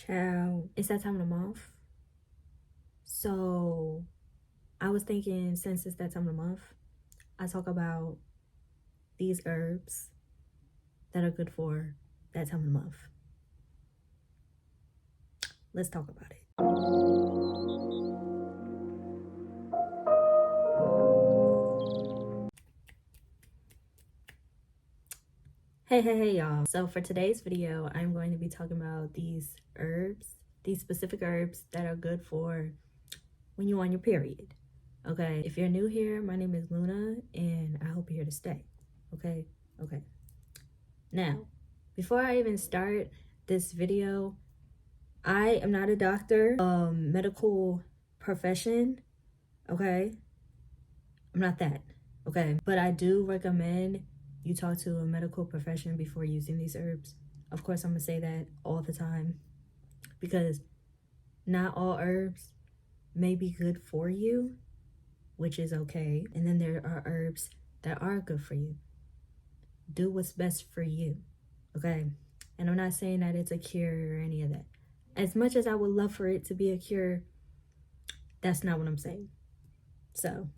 Child, it's that time of the month. So I was thinking, since it's that time of the month, I talk about these herbs that are good for that time of the month. Let's talk about it. Hey, y'all. So for today's video, I'm going to be talking about these specific herbs that are good for when you're on your period. Okay, if you're new here, my name is Luna, and I hope you're here to stay. Okay. Now, before I even start this video, I am not a doctor, medical profession, okay? I'm not that, okay? But I do recommend you talk to a medical profession before using these herbs. Of course, I'm gonna say that all the time because not all herbs may be good for you, which is okay. And then there are herbs that are good for you. Do what's best for you, okay? And I'm not saying that it's a cure or any of that. As much as I would love for it to be a cure, that's not what I'm saying. So,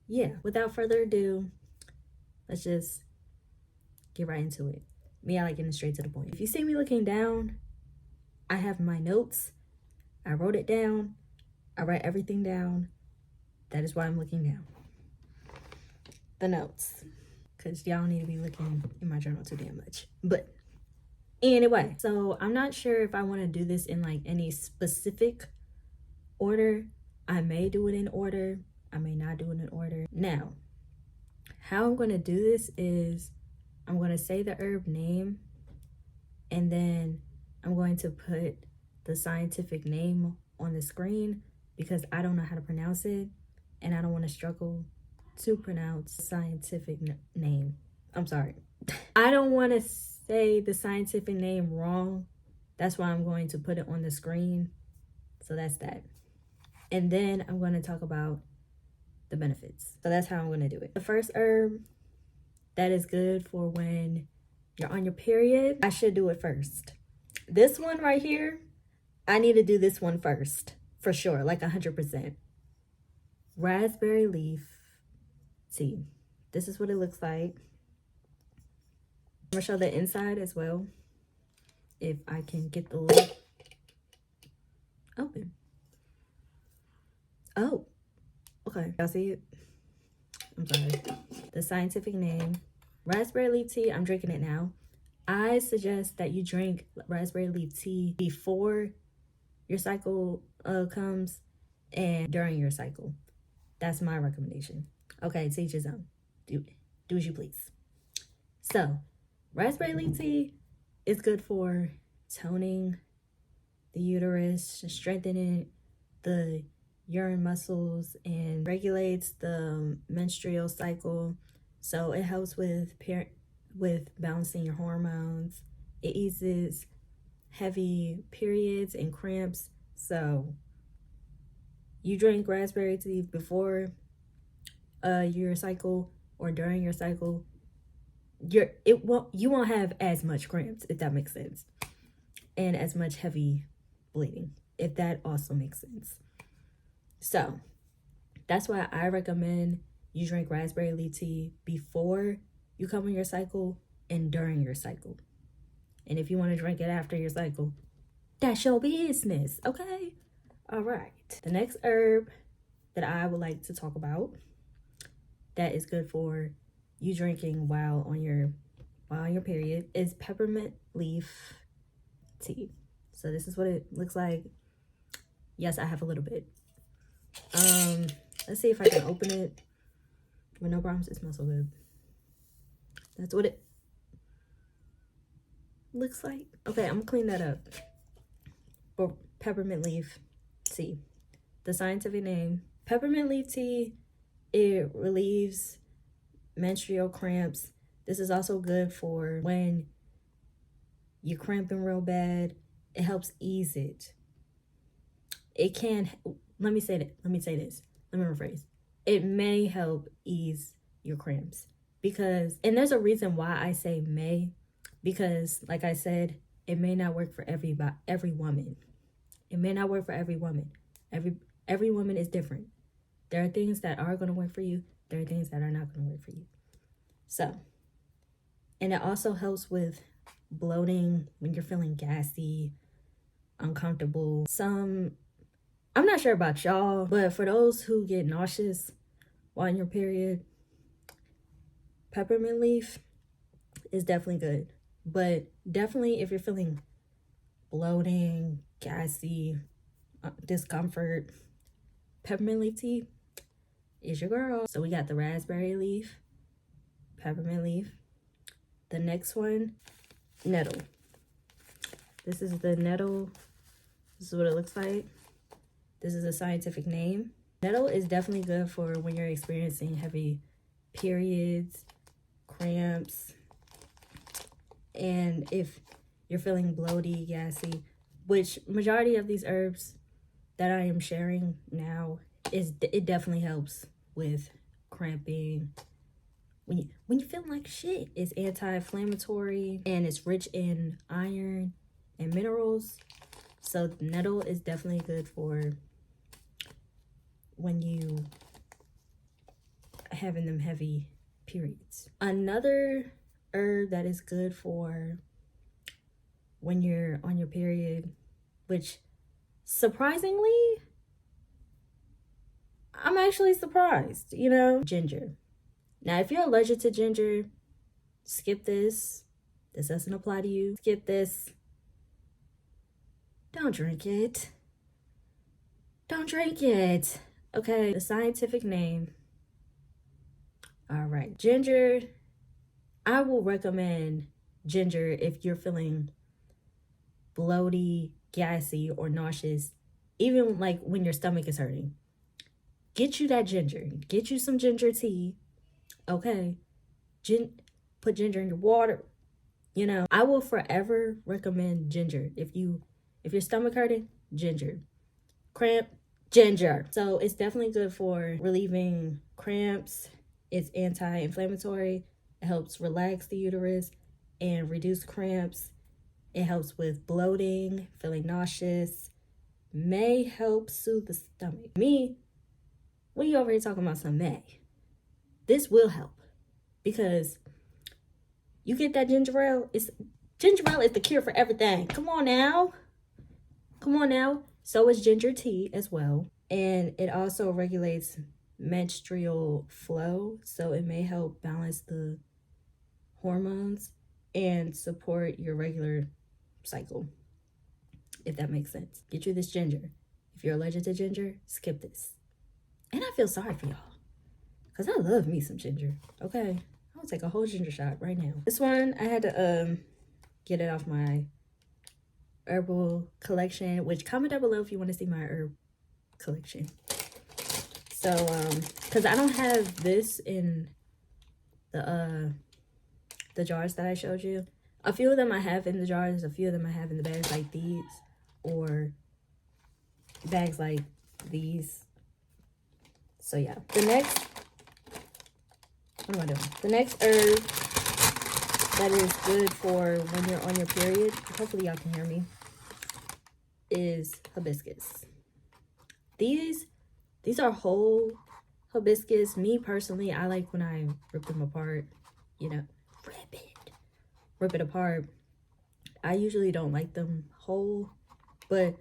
yeah, without further ado, let's just get right into it. Me, I like getting straight to the point. If you see me looking down, I have my notes. I wrote it down. I write everything down. That is why I'm looking down. The notes. Because y'all don't need to be looking in my journal too damn much. But anyway, so I'm not sure if I want to do this in like any specific order. I may do it in order. I may not do it in order. Now, how I'm going to do this is I'm going to say the herb name, and then I'm going to put the scientific name on the screen because I don't know how to pronounce it, and I don't want to struggle to pronounce the scientific name. I'm sorry. I don't want to say the scientific name wrong. That's why I'm going to put it on the screen. So that's that. And then I'm going to talk about the benefits. So that's how I'm going to do it. The first herb that is good for when you're on your period, I should do it first. This one right here, I need to do this one first for sure, like 100%. Raspberry leaf tea. This is what it looks like. I'm gonna show the inside as well, if I can get the lid open. Oh, okay. Y'all see it? I'm sorry. The scientific name, raspberry leaf tea. I'm drinking it now. I suggest that you drink raspberry leaf tea before your cycle comes and during your cycle. That's my recommendation. Okay, to each his own. Do as you please. So, raspberry leaf tea is good for toning the uterus, strengthening the urine muscles, and regulates the menstrual cycle. So it helps with balancing your hormones. It eases heavy periods and cramps. So you drink raspberry tea before your cycle or during your cycle, you won't have as much cramps, if that makes sense, and as much heavy bleeding, if that also makes sense. So that's why I recommend you drink raspberry leaf tea before you come on your cycle and during your cycle. And if you want to drink it after your cycle, that's your business, okay? All right. The next herb that I would like to talk about that is good for you drinking while on your period is peppermint leaf tea. So this is what it looks like. Yes, I have a little bit. Let's see if I can open it with no problems. It smells so good. That's what it looks like. Okay, I'm gonna clean that up. For peppermint leaf tea. The scientific name, peppermint leaf tea, it relieves menstrual cramps. This is also good for when you're cramping real bad. It helps ease it. It can, let me rephrase. It may help ease your cramps because, and there's a reason why I say may, because like I said, it may not work for every woman. It may not work for every woman. Every woman is different. There are things that are going to work for you. There are things that are not going to work for you. So, and it also helps with bloating when you're feeling gassy, uncomfortable. I'm not sure about y'all, but for those who get nauseous while in your period, peppermint leaf is definitely good. But definitely if you're feeling bloating, gassy, discomfort, peppermint leaf tea is your girl. So we got the raspberry leaf, peppermint leaf. The next one, nettle. This is the nettle. This is what it looks like. This is a scientific name. Nettle is definitely good for when you're experiencing heavy periods, cramps, and if you're feeling bloaty, gassy, which majority of these herbs that I am sharing now it definitely helps with cramping. When you feel like shit, it's anti-inflammatory and it's rich in iron and minerals. So nettle is definitely good for when you having them heavy periods. Another herb that is good for when you're on your period, which surprisingly, I'm actually surprised, ginger. Now, if you're allergic to ginger, skip this. This doesn't apply to you. Skip this. Don't drink it. Don't drink it. Okay, the scientific name. All right, ginger. I will recommend ginger if you're feeling bloaty, gassy, or nauseous, even like when your stomach is hurting. Get you that ginger. Get you some ginger tea. Okay. Put ginger in your water. I will forever recommend ginger. If your stomach hurting, ginger. Cramp, ginger. So it's definitely good for relieving cramps. It's anti-inflammatory. It helps relax the uterus and reduce cramps. It helps with bloating, feeling nauseous. May help soothe the stomach. We over here talking about some may. This will help because you get that ginger ale. Ginger ale is the cure for everything. Come on now. So is ginger tea as well. And it also regulates menstrual flow. So it may help balance the hormones and support your regular cycle, if that makes sense. Get you this ginger. If you're allergic to ginger, skip this. And I feel sorry for y'all because I love me some ginger. Okay, I'll take a whole ginger shot right now. This one, I had to get it off my herbal collection, which comment down below if you want to see my herb collection. So, because I don't have this in the jars that I showed you. A few of them I have in the jars, a few of them I have in the bags like these, or bags like these. So yeah, what am I doing? The next herb that is good for when you're on your period, hopefully y'all can hear me, is hibiscus. These are whole hibiscus. Me personally, I like when I rip them apart, rip it apart. I usually don't like them whole, but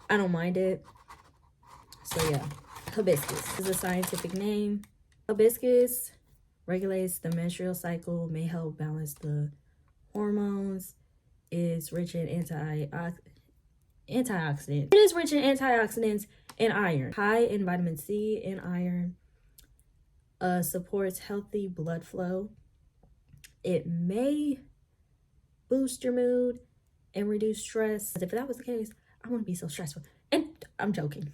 I don't mind it. So yeah, hibiscus is a scientific name. Hibiscus regulates the menstrual cycle, may help balance the hormones, is rich in antioxidants. It is rich in antioxidants and iron, high in vitamin C and iron, supports healthy blood flow. It may boost your mood and reduce stress. If that was the case, I wouldn't be so stressful. And I'm joking.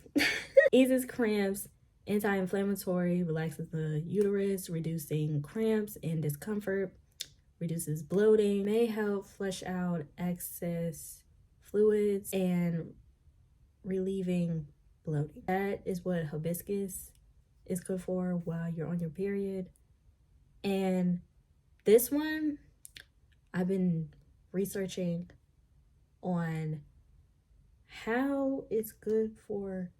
Eases cramps, anti-inflammatory, relaxes the uterus, reducing cramps and discomfort, reduces bloating, may help flush out excess fluids, and relieving bloating. That is what hibiscus is good for while you're on your period. And this one, I've been researching on how it's good for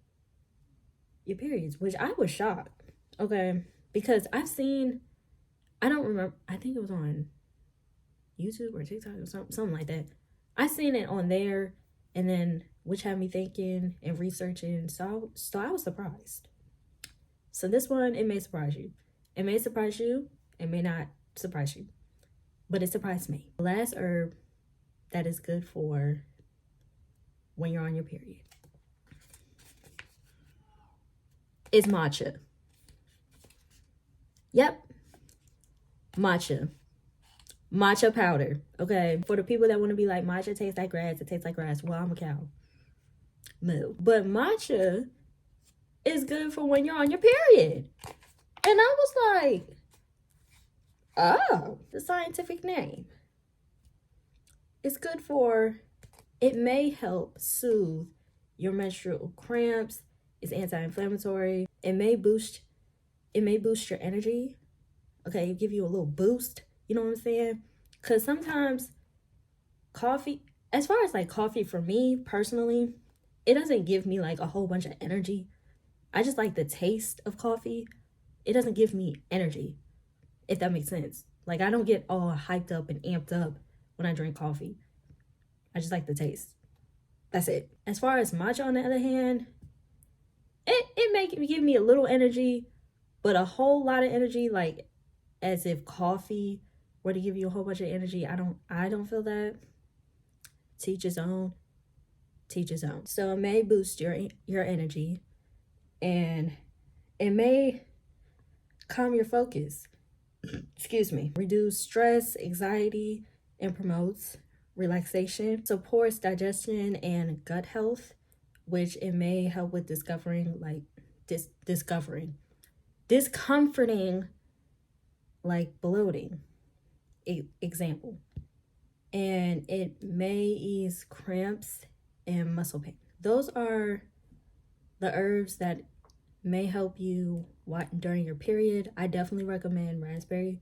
your periods, which I was shocked, okay? Because I don't remember, I think it was on YouTube or TikTok or something like that. I seen it on there, and then which had me thinking and researching, so I was surprised. So this one, it may surprise you. It may surprise you, it may not surprise you, but it surprised me. The last herb that is good for when you're on your period is matcha. Yep, matcha powder. Okay, for the people that want to be like, matcha tastes like grass, it tastes like grass. Well, I'm a cow. Moo. But matcha is good for when you're on your period. And I was like, oh, the scientific name. It's good for, it may help soothe your menstrual cramps. It's anti-inflammatory. It may boost your energy. Okay, give you a little boost. You know what I'm saying? Because sometimes coffee, as far as like coffee for me personally, it doesn't give me like a whole bunch of energy. I just like the taste of coffee. It doesn't give me energy, if that makes sense. Like, I don't get all hyped up and amped up when I drink coffee. I just like the taste. That's it. As far as matcha, on the other hand, it may give me a little energy, but a whole lot of energy, like as if coffee were to give you a whole bunch of energy. I don't feel that. Teach his own. Teach his own. So it may boost your energy, and it may calm your focus. Excuse me. Reduce stress, anxiety, and promotes relaxation. Supports digestion and gut health, which it may help with discomforting, like bloating, example. And it may ease cramps and muscle pain. Those are the herbs that may help you during your period. I definitely recommend raspberry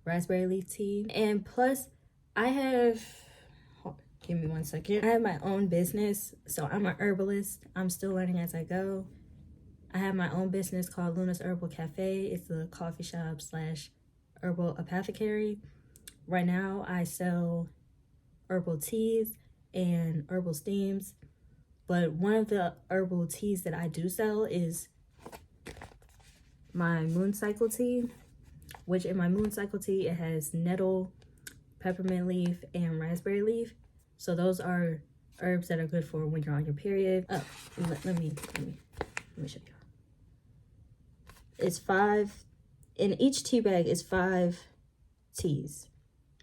leaf tea. And plus, give me 1 second. I have my own business, so I'm a herbalist. I'm still learning as I go. I have my own business called Luna's Herbal Cafe. It's a coffee shop / herbal apothecary. Right now, I sell herbal teas and herbal steams. But one of the herbal teas that I do sell is my moon cycle tea, which in my moon cycle tea, it has nettle, peppermint leaf, and raspberry leaf. So those are herbs that are good for when you're on your period. Oh, let me show you. It's 5, in each tea bag is 5 teas.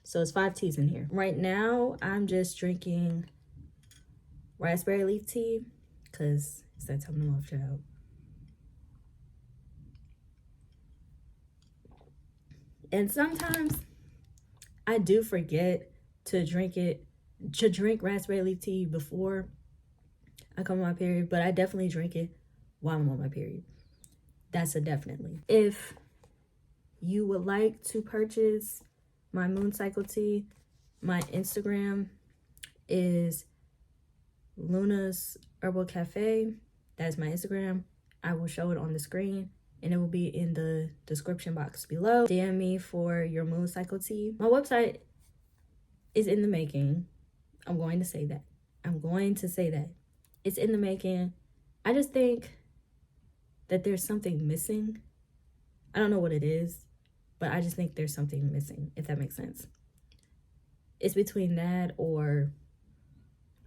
So it's 5 teas in here. Right now, I'm just drinking raspberry leaf tea because it's that time of the month, child. And sometimes I do forget to drink raspberry leaf tea before I come on my period, but I definitely drink it while I'm on my period. That's a definitely. If you would like to purchase my moon cycle tea, my Instagram is Luna's Herbal Cafe. That's my Instagram. I will show it on the screen, and it will be in the description box below. DM me for your moon cycle tea. My website is in the making. I'm going to say that. It's in the making. I just think that there's something missing. I don't know what it is, but I just think there's something missing, if that makes sense. It's between that or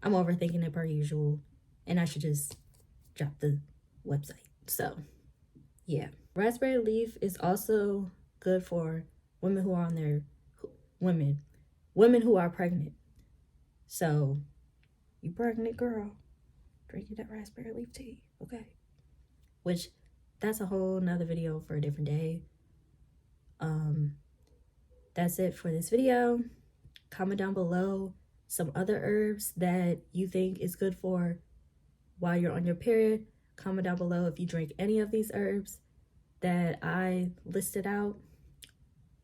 I'm overthinking it per usual, and I should just drop the website. So, yeah. Raspberry leaf is also good for women who are on their women who are pregnant. So, you pregnant girl, drinking that raspberry leaf tea, okay? Which, that's a whole nother video for a different day. That's it for this video. Comment down below some other herbs that you think is good for while you're on your period. Comment down below if you drink any of these herbs that I listed out,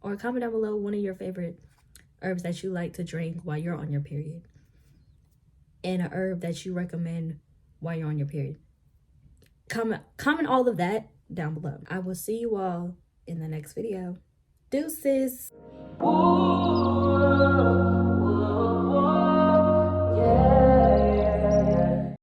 or comment down below one of your favorite herbs that you like to drink while you're on your period. and a herb that you recommend while you're on your period. Comment all of that down below. I will see you all in the next video. Deuces. Ooh.